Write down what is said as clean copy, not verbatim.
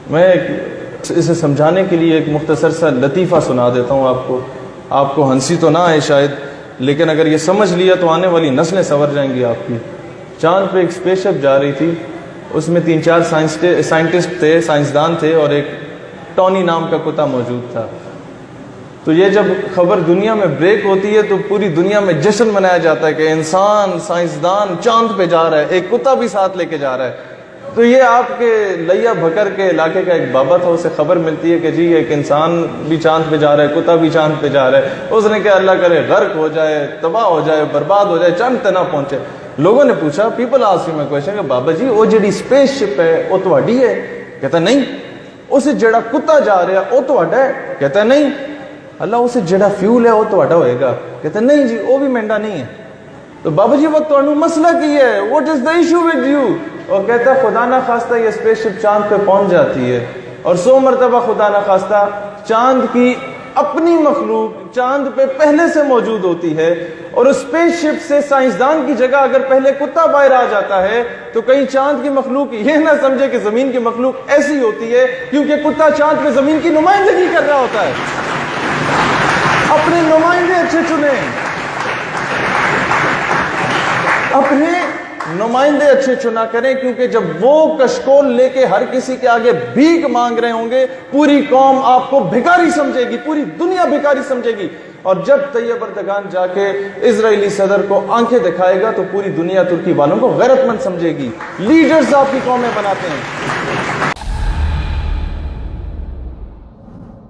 میں اسے سمجھانے کے لیے ایک مختصر سا لطیفہ سنا دیتا ہوں آپ کو ہنسی تو نہ آئے شاید، لیکن اگر یہ سمجھ لیا تو آنے والی نسلیں سنور جائیں گی آپ کی۔ چاند پہ ایک اسپیس شپ جا رہی تھی، اس میں 3-4 سائنٹسٹ تھے، سائنسدان تھے، اور ایک ٹونی نام کا کتا موجود تھا۔ تو یہ جب خبر دنیا میں بریک ہوتی ہے تو پوری دنیا میں جشن منایا جاتا ہے کہ انسان سائنسدان چاند پہ جا رہا ہے، ایک کتا بھی ساتھ لے کے جا رہا ہے۔ تو یہ آپ کے لیا بھکر کے علاقے کا ایک بابا تھا، اسے خبر ملتی ہے کہ جی ایک انسان بھی چاند پہ جا رہا ہے، کتا بھی چاند پہ جا رہا ہے۔ اس نے کہا اللہ کرے غرق ہو جائے، تباہ ہو جائے، برباد ہو جائے، چاند تک نہ پہنچے۔ لوگوں نے پوچھا، پیپل آسک ہم اے کوسچن کہ بابا جی وہ جڑی اسپیس شپ ہے وہ تہاڈی ہے؟ کہتا نہیں۔ اسے جڑا کتا جا رہا ہے وہ تہاڈا ہے؟ کہتا نہیں۔ اللہ اسے جڑا فیول ہے وہ تہاڈا ہوئے گا؟ کہتا نہیں جی وہ بھی مہنگا نہیں ہے۔ تو بابا جی وہ تہانوں مسئلہ کی ہے، what is the issue with you? اور کہتا خدا نہ خواستہ یہ اسپیس شپ چاند پہ پہنچ جاتی ہے، اور 100 مرتبہ خدا نہ خواستہ چاند کی اپنی مخلوق چاند پہ پہلے سے موجود ہوتی ہے، اور اس اسپیس شپ سے سائنسدان کی جگہ اگر پہلے کتا باہر آ جاتا ہے تو کہیں چاند کی مخلوق یہ نہ سمجھے کہ زمین کی مخلوق ایسی ہوتی ہے، کیونکہ کتا چاند پہ زمین کی نمائندگی کر رہا ہوتا ہے۔ اپنے نمائندے اچھے چنیں، اپنے نمائندے اچھے چنا کریں، کیونکہ جب وہ کشکول لے کے ہر کسی کے آگے بھیک مانگ رہے ہوں گے، پوری قوم آپ کو بھکاری سمجھے گی، پوری دنیا بھکاری سمجھے گی۔ اور جب طیب اردگان جا کے اسرائیلی صدر کو آنکھیں دکھائے گا تو پوری دنیا ترکی والوں کو غیرت مند سمجھے گی۔ لیڈرز آپ کی قومیں بناتے ہیں۔